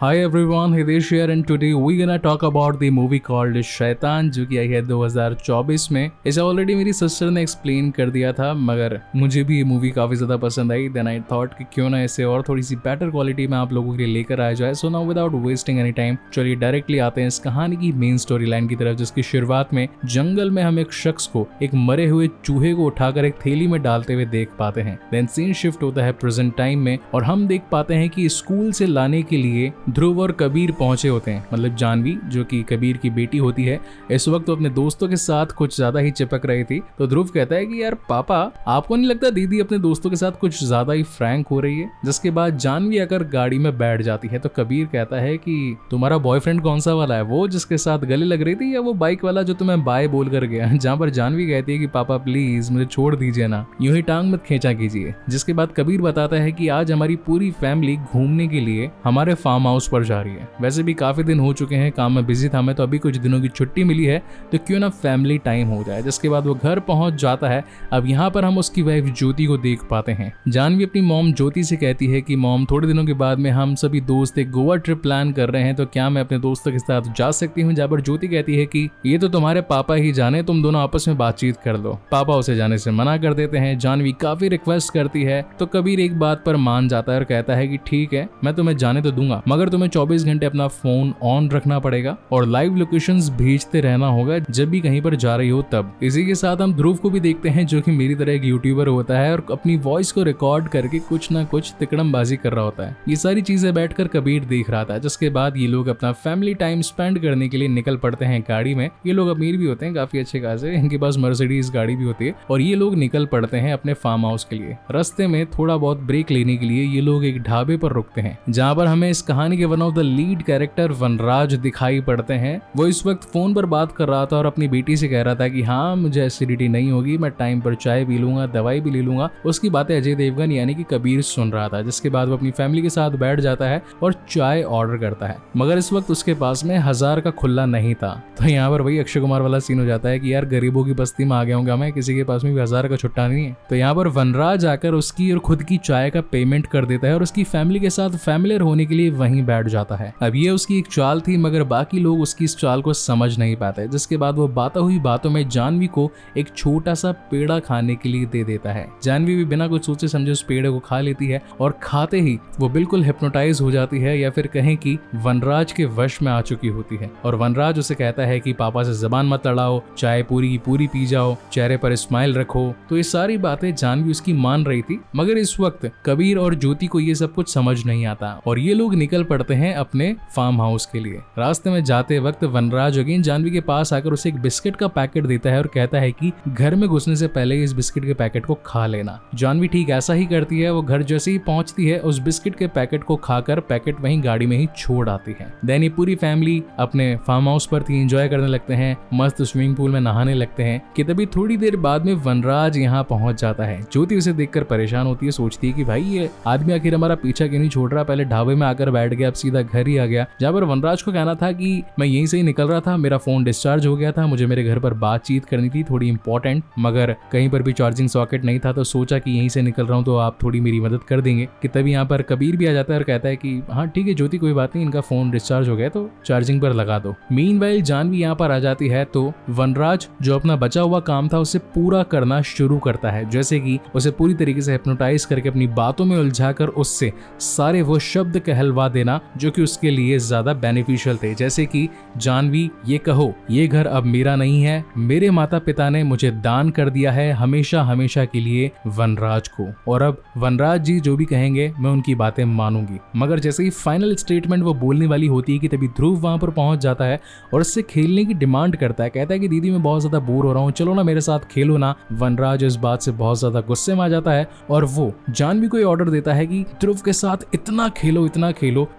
Hi everyone, Hitesh here and today we're gonna talk about the movie called शैतान जो कि आई है 2024 में। इसे ऑलरेडी मेरी सिस्टर ने एक्सप्लेन कर दिया था मगर मुझे भी ये मूवी काफ़ी ज़्यादा पसंद आई। देन आई थॉट कि क्यों ना इसे और थोड़ी सी बेटर क्वालिटी में आप लोगों के लिए लेकर आया जाए। So now without wasting any time चलिए डायरेक्टली आते हैं इस कहानी की मेन स्टोरी लाइन की तरफ, जिसकी शुरुआत में जंगल में हम एक शख्स को एक मरे हुए चूहे को उठाकर एक थैली में डालते हुए देख पाते हैं। देन सीन शिफ्ट होता है प्रेजेंट टाइम में और हम देख पाते हैं कि स्कूल से लाने के लिए ध्रुव और कबीर पहुंचे होते हैं। मतलब जानवी जो कि कबीर की बेटी होती है इस वक्त तो अपने दोस्तों के साथ कुछ ज्यादा ही चिपक रही थी। तो ध्रुव कहता है कि यार पापा, आपको नहीं लगता दीदी अपने दोस्तों के साथ कुछ ज्यादा ही फ्रैंक हो रही है? जिसके बाद जानवी आकर गाड़ी में बैठ जाती है तो कबीर कहता है कि तुम्हारा बॉयफ्रेंड कौन सा वाला है, वो जिसके साथ गले लग रही थी या वो बाइक वाला जो तुम्हें बाय बोल कर गया? जहाँ पर जानवी कहती है कि पापा प्लीज मुझे छोड़ दीजिए ना, यूं ही टांग मत खींचा कीजिए। जिसके बाद कबीर बताता है कि आज हमारी पूरी फैमिली घूमने के लिए हमारे फार्म हाउस पर जा रही है। वैसे भी काफी दिन हो चुके हैं, काम में बिजी था मैं, तो अभी कुछ दिनों की छुट्टी मिली है तो क्यों ना फैमिली टाइम हो जाए। जिसके बाद वो घर पहुंच जाता है। अब यहाँ पर हम उसकी वाइफ ज्योति को देख पाते हैं। जानवी अपनी मॉम ज्योति से कहती है कि मॉम, थोड़े दिनों के बाद में हम सभी दोस्त एक गोवा ट्रिप प्लान कर रहे हैं, तो क्या मैं अपने दोस्तों के साथ जा सकती हूँ? जहाँ पर ज्योति कहती है कि ये तो तुम्हारे पापा ही जाने, तुम दोनों आपस में बातचीत कर लो। पापा उसे जाने से मना कर देते हैं। जानवी काफी रिक्वेस्ट करती है तो कबीर एक बात पर मान जाता है और कहता है कि ठीक है, मैं तुम्हें जाने तो दूंगा मगर तुम्हें 24 घंटे अपना फोन ऑन रखना पड़ेगा और लाइव लोकेशंस भेजते रहना होगा जब भी कहीं पर जा रही हो तब। इसी के साथ हम ध्रुव को भी देखते हैं जो कि मेरी तरह एक यूट्यूबर होता है और अपनी वॉइस को रिकॉर्ड करके कुछ ना कुछ तिकड़मबाजी कर रहा होता है। ये सारी चीजें बैठकर कबीर देख रहा था। जिसके बाद ये लोग अपना फैमिली टाइम स्पेंड करने के लिए निकल पड़ते हैं गाड़ी में। ये लोग अमीर भी होते हैं काफी अच्छे खासे, इनके पास मर्सिडीज गाड़ी भी होती है और ये लोग निकल पड़ते हैं अपने फार्म हाउस के लिए। रास्ते में थोड़ा बहुत ब्रेक लेने के लिए ये लोग एक ढाबे पर रुकते हैं जहाँ पर हमें इस कहानी के one of the lead character Vanraj दिखाई पड़ते हैं। वो इस वक्त फोन पर बात कर रहा था और अपनी बेटी से कह रहा था कि हाँ मुझे एसिडिटी नहीं होगी, मैं टाइम पर चाय पी लूंगा, दवाई भी ले लूंगा। उसकी बातें अजय देवगन यानी कि कबीर सुन रहा था। जिसके बाद वो अपनी फैमिली के साथ बैठ जाता है और चाय ऑर्डर करता है मगर इस वक्त उसके पास में 1000 का खुला नहीं था। तो यहाँ पर वही अक्षय कुमार वाला सीन हो जाता है कि यार गरीबों की बस्ती में आ गया हूँ मैं, किसी के पास में भी 1000 का छुट्टा नहीं है। तो यहाँ पर वनराज आकर उसकी और खुद की चाय का पेमेंट कर देता है और उसकी फैमिली के साथ फैमिलियर होने के लिए वहीं बैठ जाता है। अब ये उसकी एक चाल थी मगर बाकी लोग उसकी इस चाल को समझ नहीं पाते। जिसके बाद वो बातों में जानवी को एक छोटा सा पेड़ा खाने के लिए दे देता है। जानवी भी बिना कुछ सोचे समझे उस पेड़े को खा लेती है और खाते ही वो बिल्कुल हिप्नोटाइज हो जाती है या फिर कहें कि वनराज के वश में आ चुकी होती है। और वनराज उसे कहता है कि पापा से जबान मत लड़ाओ, चाय पूरी की पूरी पी जाओ, चेहरे पर स्माइल रखो। तो ये सारी बातें जानवी उसकी मान रही थी मगर इस वक्त कबीर और ज्योति को ये सब कुछ समझ नहीं आता और ये लोग निकल पड़ते हैं अपने फार्म हाउस के लिए। रास्ते में जाते वक्त वनराज अगेन जानवी के पास आकर उसे एक बिस्किट का पैकेट देता है और कहता है कि घर में घुसने से पहले इस बिस्किट के पैकेट को खा लेना। जानवी ठीक ऐसा ही करती है। वो घर जैसे ही पहुंचती है उस बिस्किट के पैकेट को खाकर पैकेट वहीं गाड़ी में ही छोड़ आती है। देन ये पूरी फैमिली अपने फार्म हाउस पर थी, एंजॉय करने लगते हैं, मस्त स्विमिंग पूल में नहाने लगते हैं कि तभी थोड़ी देर बाद में वनराज यहाँ पहुंच जाता है। ज्योति उसे देखकर परेशान होती है, सोचती है कि भाई ये आदमी आखिर हमारा पीछा क्यों नहीं छोड़ रहा, पहले ढाबे में आकर बैठ गया अब सीधा घर ही आ गया। जहाँ पर वनराज को कहना था कि मैं यहीं से ही निकल रहा था, मेरा फोन डिस्चार्ज हो गया था, मुझे मेरे घर पर बातचीत करनी थी थोड़ी इंपॉर्टेंट, मगर कहीं पर भी चार्जिंग सॉकेट नहीं था तो सोचा कि यहीं से निकल रहा हूँ तो आप थोड़ी मेरी मदद कर देंगे। कि तभी यहाँ पर कबीर भी आ जाता है और कहता है कि हाँ ठीक है ज्योति, कोई बात नहीं, इनका फोन डिस्चार्ज हो गया तो चार्जिंग पर लगा दो। मीनवाइल जानवी यहाँ पर आ जाती है तो वनराज जो अपना बचा हुआ काम था उसे पूरा करना शुरू करता है। जैसे कि उसे पूरी तरीके से हिप्नोटाइज करके अपनी बातों में उलझाकर उससे सारे वो शब्द कहलवा देना जो कि उसके लिए ज्यादा बेनिफिशियल थे। जैसे कि जानवी ये कहो, ये घर अब मेरा नहीं है, मेरे माता पिता ने मुझे दान कर दिया है हमेशा हमेशा के लिए वनराज को, और अब वनराज जी जो भी कहेंगे मैं उनकी बातें मानूंगी। मगर जैसे ही फाइनल स्टेटमेंट वो बोलने वाली होती है कि तभी ध्रुव वहां पर पहुंच जाता है और उससे खेलने की डिमांड करता है। कहता है कि दीदी मैं बहुत ज्यादा बोर हो रहा हूँ, चलो ना मेरे साथ खेलो ना। वनराज इस बात से बहुत ज्यादा गुस्से में आ जाता है और वो जानवी को ऑर्डर देता है कि ध्रुव के साथ इतना खेलो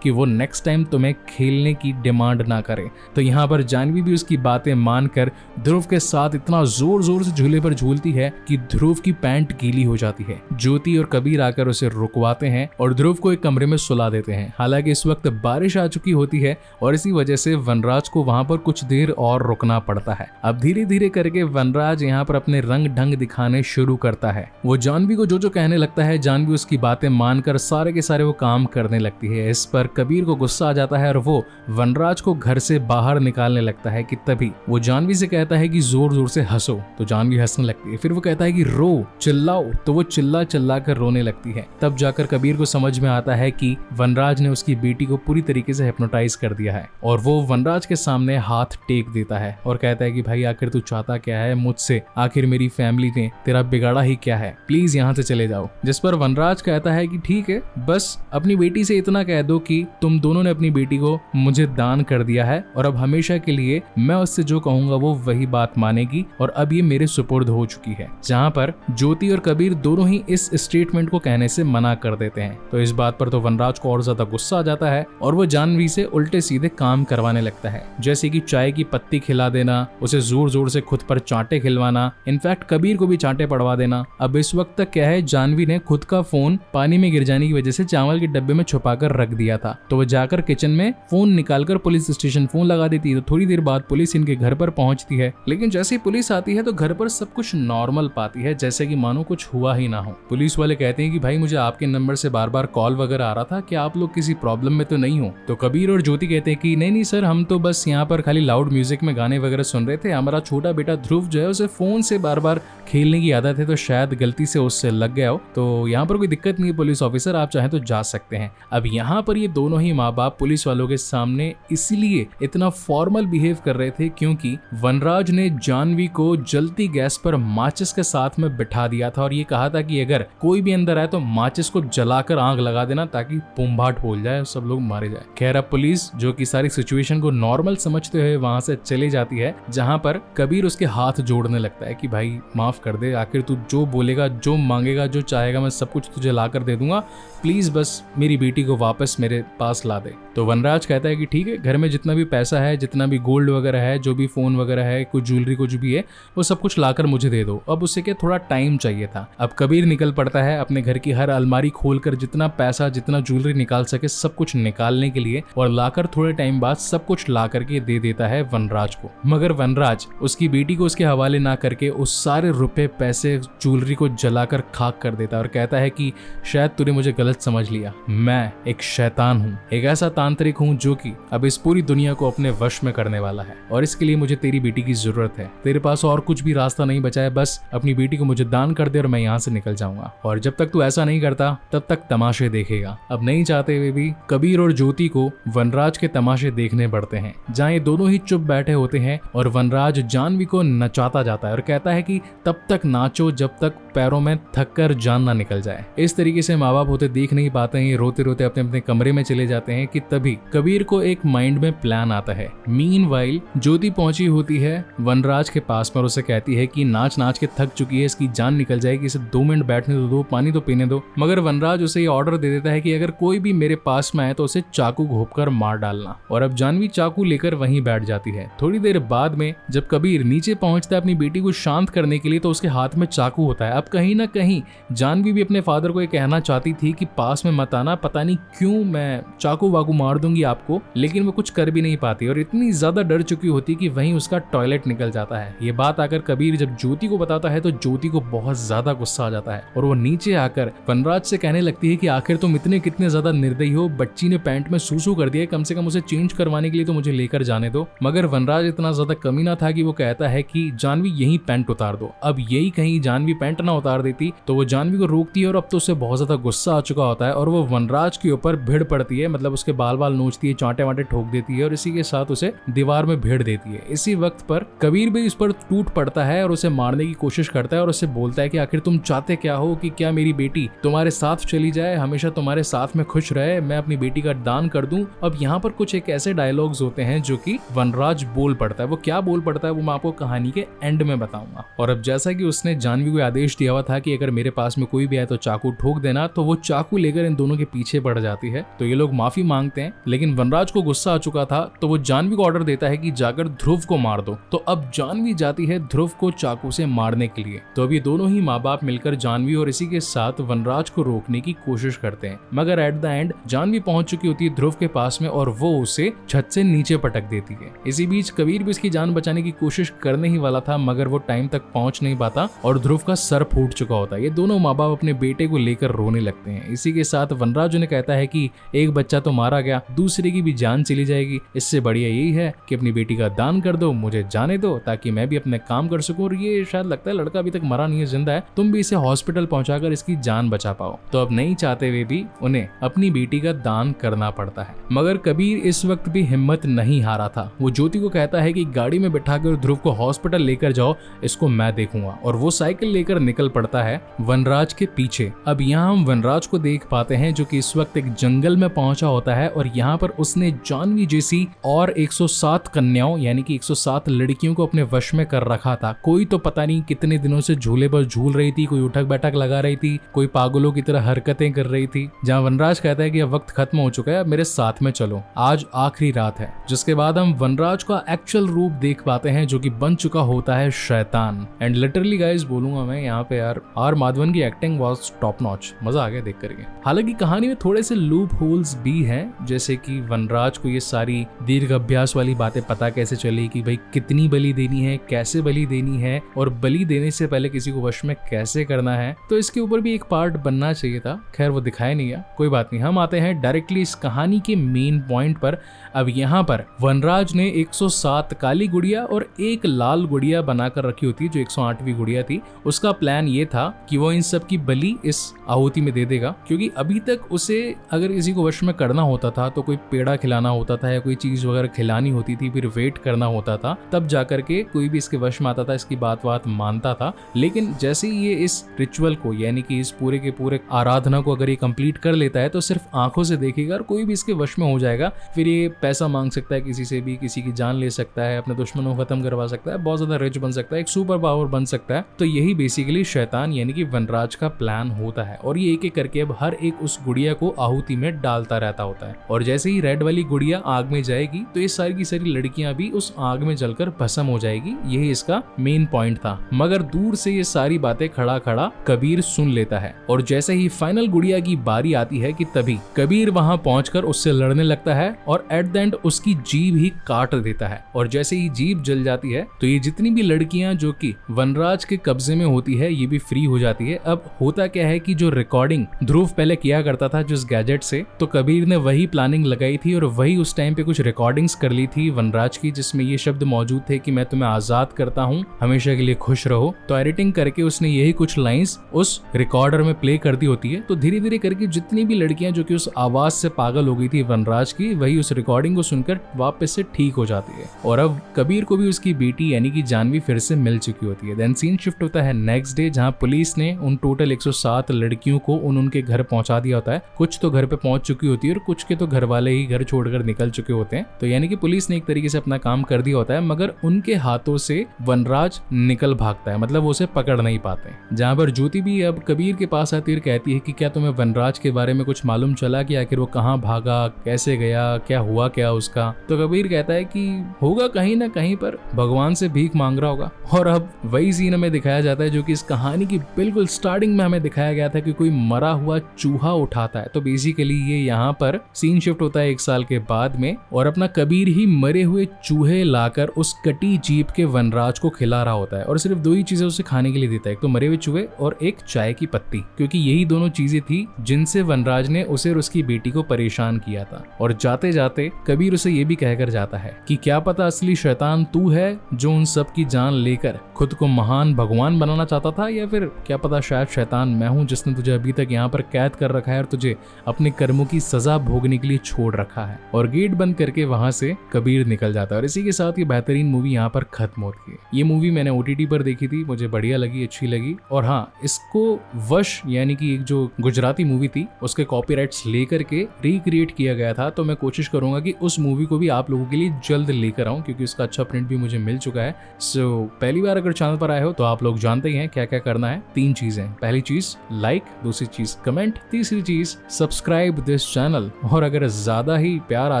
कि वो नेक्स्ट टाइम तुम्हें खेलने की डिमांड ना करे। तो यहाँ पर जानवी भी उसकी बातें मानकर ध्रुव के साथ इतना जोर जोर से झूले पर झूलती है कि ध्रुव की पैंट गीली हो जाती है। ज्योति और कबीर आकर उसे रुकवाते हैं और ध्रुव को एक कमरे में सुला देते हैं। हालांकि इस वक्त बारिश आ चुकी होती है और इसी वजह से वनराज को वहां पर कुछ देर और रुकना पड़ता है। अब धीरे धीरे करके वनराज यहाँ पर अपने रंग ढंग दिखाने शुरू करता है। वो जानवी को जो जो कहने लगता है जानवी उसकी बातें मानकर सारे के सारे वो काम करने लगती है। इस पर कबीर को गुस्सा आ जाता है और वो वनराज को घर से बाहर निकालने लगता है कि तभी वो जानवी से कहता है कि जोर जोर से हंसो, तो जानवी हंसने लगती है। फिर वो कहता है कि रो, चिल्लाओ, तो वो चिल्ला चिल्ला कर रोने लगती है। तब जाकर कबीर को समझ में आता है कि वनराज ने उसकी बेटी को पूरी तरीके से हिप्नोटाइज कर दिया है और वो वनराज के सामने हाथ टेक देता है और कहता है कि भाई आखिर तू चाहता क्या है मुझसे, आखिर मेरी फैमिली ने तेरा बिगाड़ा ही क्या है, प्लीज यहाँ से चले जाओ। जिस पर वनराज कहता है कि ठीक है, बस अपनी बेटी से इतना कह दो कि तुम दोनों ने अपनी बेटी को मुझे दान कर दिया है और अब हमेशा के लिए मैं उससे जो कहूंगा वो वही बात मानेगी और अब ये मेरे सुपुर्द हो चुकी है। जहाँ पर ज्योति और कबीर दोनों ही इस स्टेटमेंट को कहने से मना कर देते हैं। तो इस बात पर तो वनराज को और ज्यादा गुस्सा आ जाता है और वो जानवी से उल्टे सीधे काम करवाने लगता है, जैसे कि चाय की पत्ती खिला देना, उसे जोर जोर से खुद पर चांटे खिलवाना, इनफैक्ट कबीर को भी चांटे पड़वा देना। अब इस वक्त तक क्या है, जानवी ने खुद का फोन पानी में गिर जाने की वजह से चावल के डब्बे में छुपा कर रख दिया था, तो वो जाकर किचन में फोन निकालकर पुलिस स्टेशन फोन लगा देती है। तो थोड़ी देर बाद पुलिस इनके घर पर पहुंचती है, लेकिन जैसे ही पुलिस आती है तो घर पर सब कुछ नॉर्मल पाती है, जैसे कि मानो कुछ हुआ ही ना हो। पुलिस वाले कहते हैं कि भाई मुझे आपके नंबर से बार बार कॉल वगैरह आ रहा था, क्या आप लोग किसी प्रॉब्लम में तो नहीं हो? तो कबीर और ज्योति कहते हैं कि नहीं सर, हम तो बस यहाँ पर खाली लाउड म्यूजिक में गाने वगैरह सुन रहे थे। हमारा छोटा बेटा ध्रुव जो है उसे फोन से बार बार खेलने की आदत है, तो शायद गलती से उससे लग गया हो, तो यहाँ पर कोई दिक्कत नहीं है पुलिस ऑफिसर, आप चाहें तो जा सकते हैं। अब यहाँ पर ये दोनों ही माँ बाप पुलिस वालों के सामने इसलिए इतना फॉर्मल बिहेव कर रहे थे क्योंकि वनराज ने जानवी को जलती गैस पर माचिस के साथ में बिठा दिया था और ये कहा था कि अगर कोई भी अंदर आए तो माचिस को जलाकर आग लगा देना ताकि बुम्भाट बोल जाए और सब लोग मारे जाए। खैर अब पुलिस जो कि सारी सिचुएशन को नॉर्मल समझते हुए वहां से चली जाती है, जहां पर कबीर उसके हाथ जोड़ने लगता है कि भाई माफ कर दे, आखिर तू जो बोलेगा, जो मांगेगा, जो चाहेगा मैं सब कुछ तुझे ला कर दे दूंगा, प्लीज बस मेरी बेटी को वापस मेरे पास ला दे। तो वनराज कहता है कि ठीक है, घर में जितना भी पैसा है, जितना भी गोल्ड वगैरह है, जो भी फोन वगैरह है, कुछ ज्वेलरी कुछ भी है, वो सब कुछ लाकर मुझे दे दो। अब उससे क्या थोड़ा टाइम चाहिए था। अब कबीर निकल पड़ता है अपने घर की हर अलमारी खोलकर जितना पैसा, जितना ज्वेलरी निकाल सके सब कुछ निकालने के लिए, और लाकर थोड़े टाइम बाद सब कुछ ला करके दे देता है वनराज को। मगर वनराज उसकी बेटी को उसके हवाले ना करके उस सारे रुपए, पैसे, ज्वेलरी को जलाकर खाक कर देता है और कहता है कि शायद तूने मुझे गलत समझ लिया, मैं एक शैतान हूँ, एक ऐसा तांत्रिक हूँ जो कि अब इस पूरी दुनिया को अपने वश में करने वाला है और इसके लिए मुझे तेरी बेटी की जरूरत है। तेरे पास और कुछ भी रास्ता नहीं बचा है, बस अपनी बेटी को मुझे दान कर दे और मैं यहाँ से निकल जाऊंगा। और जब तक तू ऐसा नहीं करता तब तक तमाशे देखेगा। अब नहीं चाहते हुए भी कबीर और ज्योति को वनराज के तमाशे देखने पड़ते हैं, जहाँ ये दोनों ही चुप बैठे होते हैं और वनराज जानवी को नचाता जाता है और कहता है कि तब तक नाचो जब तक पैरों में थक कर जान ना निकल जाए। इस तरीके से माँ बाप होते देख नहीं पाते हैं, रोते रोते अपने अपने कमरे में चले जाते हैं कि तभी कबीर को एक माइंड में प्लान आता है। मीनवाइल ज्योति पहुंची होती है वनराज के पास पर, उसे कहती है कि नाच नाच के थक चुकी है, इसकी जान निकल जाएगी, इसे 2 मिनट बैठने तो दो, पानी तो पीने दो। मगर वनराज उसे ये ऑर्डर दे देता है कि अगर कोई भी मेरे पास में आए तो उसे चाकू घोंपकर मार डालना। और अब जानवी चाकू लेकर वहीं बैठ जाती है। थोड़ी देर बाद में जब कबीर नीचे पहुंचता है अपनी बेटी को शांत करने के लिए तो उसके हाथ में चाकू होता है। अब कहीं ना कहीं जानवी भी अपने फादर को ये कहना चाहती थी कि पास में मत आना, पता नहीं क्यों मैं चाकू वाकू मार दूंगी आपको, लेकिन वो कुछ कर भी नहीं पाती और इतनी ज्यादा डर चुकी होती कि वहीं उसका टॉयलेट निकल जाता है। ये बात आकर कबीर जब ज्योति को बताता है तो ज्योति को बहुत ज्यादा गुस्सा आ जाता है और वो नीचे आकर वनराज से कहने लगती है कि आखिर तुम इतने कितने ज्यादा निर्दयी हो, बच्ची ने पैंट में सूसू कर दिया, कम से कम उसे चेंज करवाने के लिए तो मुझे लेकर जाने दो। मगर वनराज इतना ज्यादा कमीना था कि वो कहता है कि जानवी यही पैंट उतार दो। अब यही कहीं जानवी पैंट ना उतार देती तो वो जानवी को रोकती है और अब तो उसे बहुत ज्यादा गुस्सा आ चुका होता है और वो वनराज के ऊपर भिड़ पड़ती है, मतलब उसके बाल बाल नोचती है, चांटे वांटे ठोक देती है और इसी के साथ उसे दीवार में भेड़ देती है। इसी वक्त पर कबीर भी इस पर टूट पड़ता है और उसे मारने की कोशिश करता है और उसे बोलता है कि आखिर तुम चाहते क्या हो, कि क्या मेरी बेटी तुम्हारे साथ चली जाए, हमेशा तुम्हारे साथ में खुश रहे, मैं अपनी बेटी का दान कर दूं। अब यहाँ पर कुछ एक ऐसे डायलॉग्स होते हैं जो कि वनराज बोल पड़ता है। वो क्या बोल पड़ता है वो मैं आपको कहानी के एंड में बताऊंगा। और अब जैसा कि उसने जानवी को आदेश दिया हुआ था कि अगर मेरे पास में कोई भी आए तो चाकू ठोक देना, तो वो चाकू लेकर इन दोनों के पीछे पड़ जाती है। तो ये लोग माफी मांगते हैं, लेकिन वनराज को गुस्सा आ चुका था तो वो जानवी को ऑर्डर देता है कि जाकर ध्रुव को मार दो। तो अब जानवी जाती है ध्रुव को चाकू से मारने के लिए। तो अब ये दोनों ही माँ बाप मिलकर जानवी और इसी के साथ वनराज को रोकने की कोशिश करते हैं, मगर एट द एंड जानवी पहुंच चुकी होती है ध्रुव के पास में और वो उसे छत से नीचे पटक देती है। इसी बीच कबीर भी उसकी जान बचाने की कोशिश करने ही वाला था, मगर वो टाइम तक पहुंच नहीं पाता और ध्रुव का सर फूट चुका होता है। ये दोनों माँ बाप अपने बेटे को लेकर रोने लगते हैं। इसी के साथ वनराज उन्हें कहता है कि एक बच्चा तो मारा गया, दूसरे की भी जान चली जाएगी, इससे बढ़िया यही है कि अपनी बेटी का दान कर दो, मुझे जाने दो ताकि मैं भी अपने काम कर सकूं। और ये शायद लगता है लड़का अभी तक मरा नहीं है, जिंदा है, तुम भी इसे हॉस्पिटल पहुंचाकर इसकी जान बचा पाओ। तो अब नहीं चाहते हुए भी उन्हें अपनी बेटी का दान करना पड़ता है। मगर कबीर इस वक्त भी हिम्मत नहीं हारा था। वो ज्योति को कहता है कि गाड़ी में बिठाकर ध्रुव को हॉस्पिटल लेकर जाओ, इसको मैं देखूंगा। और वो साइकिल लेकर निकल पड़ता है वनराज के पीछे। अब यहाँ हम वनराज को देख पाते हैं जो कि इस वक्त एक जंगल में पहुंचा होता है और यहाँ पर उसने जानवी जैसी और 107 कन्याओं यानी कि 107 लड़कियों को अपने वश में कर रखा था। कोई तो पता नहीं कितने दिनों से झूले पर झूल रही थी, कोई उठक बैठक लगा रही थी, कोई पागलों की तरह हरकतें कर रही थी। जहाँ वनराज कहता है कि अब वक्त खत्म हो चुका है, मेरे साथ में चलो, आज आखिरी रात है। जिसके बाद हम वनराज का एक्चुअल रूप देख पाते हैं जो कि बन चुका होता है शैतान। एंड लिटरली गाइस बोलूंगा मैं यहाँ पे यार आर माधवन की एक्टिंग वाज टॉप नॉच, मजा आ गया देख करके। हालांकि कहानी में थोड़े से लूप होल्स भी हैं, जैसे कि वनराज को ये सारी दीर्घ अभ्यास वाली बातें पता कैसे चली कि भाई कितनी बलि देनी है, कैसे बलि देनी है और बलि देने से पहले किसी को वश में कैसे करना है। तो इसके ऊपर भी एक पार्ट बनना चाहिए था, खैर वो दिखाया नहीं गया, कोई बात नहीं। हम आते हैं डायरेक्टली इस कहानी के मेन पॉइंट पर। अब यहाँ पर वनराज ने 107 काली गुड़िया और एक लाल गुड़िया बनाकर रखी होती है जो 108वीं गुड़िया थी। उसका प्लान ये था कि वो इन सब की बलि इस आहुति में दे देगा, क्योंकि अभी तक उसे अगर किसी को वश में करना होता था तो कोई पेड़ा खिलाना होता था या कोई चीज वगैरह खिलानी होती थी, फिर वेट करना होता था, तब जाकर के कोई भी इसके वश में आता था, इसकी बात मानता था। लेकिन जैसे ही ये इस रिचुअल को यानी कि इस पूरे के पूरे आराधना को अगर ये कंप्लीट कर लेता है तो सिर्फ आंखों से देखेगा और कोई भी इसके वश में हो जाएगा। फिर ये पैसा मांग सकता है किसी से भी, किसी की जान ले सकता है, अपने दुश्मनों को खत्म करवा सकता है, बहुत ज्यादा रिच बन सकता है, एक सुपर पावर बन सकता है। तो यही बेसिकली शैतान यानी कि वनराज का प्लान होता है। और ये एक एक करके अब हर एक उस गुड़िया को आहुति में डालता रहता होता है। और जैसे ही रेड वाली गुड़िया आग में जाएगी तो ये सारी की सारी लड़कियां भी उस आग में जलकर भस्म हो जाएगी। यही इसका मेन पॉइंट था। मगर दूर से ये सारी बातें खड़ा खड़ा कबीर सुन लेता है। और जैसे ही फाइनल गुड़िया की बारी आती है कि तभी कबीर वहां पहुंचकर उससे लड़ने लगता है और एट द एंड उसकी जीभ ही काट देता है। और जैसे ही जीभ जल जाती है तो ये जितनी भी लड़कियां जो कि वनराज के कब्जे में होती है ये भी फ्री हो जाती है। अब होता क्या है कि जो रिकॉर्डिंग ध्रुव पहले किया करता था जिस गैजेट से, तो कबीर ने वही प्लानिंग लगाई थी और वही उस टाइम पे कुछ रिकॉर्डिंग्स कर ली थी वनराज की, जिसमें ये शब्द मौजूद थे कि मैं तुम्हें आजाद करता हूँ, हमेशा के लिए खुश रहो। तो एडिटिंग करके उसने यही कुछ लाइंस उस रिकॉर्डर में प्ले कर दी होती है। तो धीरे धीरे करके जितनी भी लड़कियां जो कि उस आवाज से पागल हो गई थी वनराज की, वही उस रिकॉर्डिंग को सुनकर वापस से ठीक हो जाती है। और अब कबीर को भी उसकी बेटी यानी कि जानवी फिर से मिल चुकी होती है। देन सीन शिफ्ट होता है नेक्स्ट डे, जहां पुलिस ने उन टोटल 107 लड़कियों को उनके घर पहुंचा दिया होता है। कुछ तो घर पे पहुंच चुकी होती है और कुछ के तो घर वाले ही घर छोड़कर निकल चुके होते हैं। तो यानी कि पुलिस ने एक तरीके से अपना काम कर दिया होता है, मगर उनके हाथों से वनराज निकल भागता है, मतलब वो उसे पकड़ नहीं पाते। जहां पर ज्योति भी अब कबीर के पास आती है, कहती है कि क्या तुम्हें वनराज के बारे में कुछ मालूम चला कि आखिर वो कहाँ भागा, कैसे गया, क्या हुआ क्या उसका। तो कबीर कहता है कि होगा कहीं ना कहीं पर, भगवान से भीख मांग रहा होगा। और अब वही सीन हमें दिखाया जाता है जो कि इस कहानी की बिल्कुल स्टार्टिंग में हमें दिखाया गया था कि कोई मरा हुआ चूहा उठाता है। तो बेसिकली ये यहाँ पर सीन शिफ्ट होता है 1 साल के बाद में, और अपना कबीर ही मरे हुए चूहे लाकर उस कटी जीप के वनराज को खिला रहा होता है। और सिर्फ 2 ही चीजें उसे खाने के लिए देता है, एक तो मरे हुए चूहे और एक चाय की पत्ती, क्योंकि यही दोनों चीजें थी जिनसे वनराज ने उसे और उसकी बेटी को परेशान किया था। और जाते जाते कबीर उसे ये भी कहकर जाता है कि क्या पता असली शैतान तू है जो उन सब की जान लेकर खुद को महान भगवान बनाना चाहता था, या फिर क्या पता शायद शैतान मैं हूं जिसने तुझे अभी तक यहाँ पर कैद कर रखा है और तुझे अपने कर्मों की सजा भोगने के लिए छोड़ रखा है। और गेट बंद करके वहां से कबीर निकल जाता है। और इसी के साथ ये बेहतरीन मूवी यहाँ पर खत्म होती है। ये मूवी मैंने OTT पर देखी थी, मुझे बढ़िया लगी, अच्छी लगी। और हाँ, इसको वश यानी कि एक जो गुजराती मूवी थी उसके कॉपीराइट्स लेकर के रिक्रिएट किया गया था। तो मैं कोशिश करूंगा कि उस मूवी को भी आप लोगों के लिए जल्द लेकर आऊं, क्योंकि उसका अच्छा प्रिंट भी मुझे मिल चुका है। सो पहली बार अगर चैनल पर आए हो तो आप लोग जानते ही हैं क्या क्या करना है। 3 चीजें, पहली चीज लाइक, दूसरी चीज कमेंट, तीसरी चीज सब्सक्राइब दिस चैनल। और अगर ज्यादा ही प्यार आ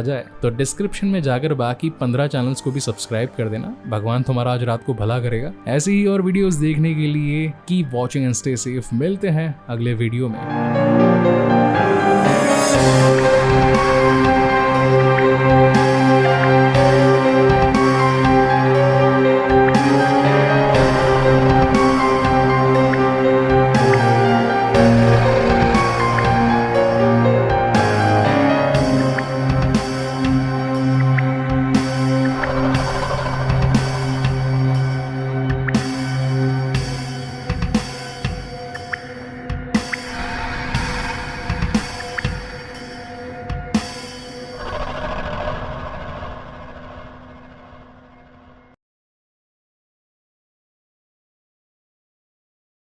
जाए तो डिस्क्रिप्शन में जाकर बाकी 15 चैनल्स को भी सब्सक्राइब कर देना। भगवान तुम्हारा आज रात को भला करेगा। ऐसे ही और वीडियोस देखने के लिए keep watching and stay safe. मिलते हैं अगले वीडियो में।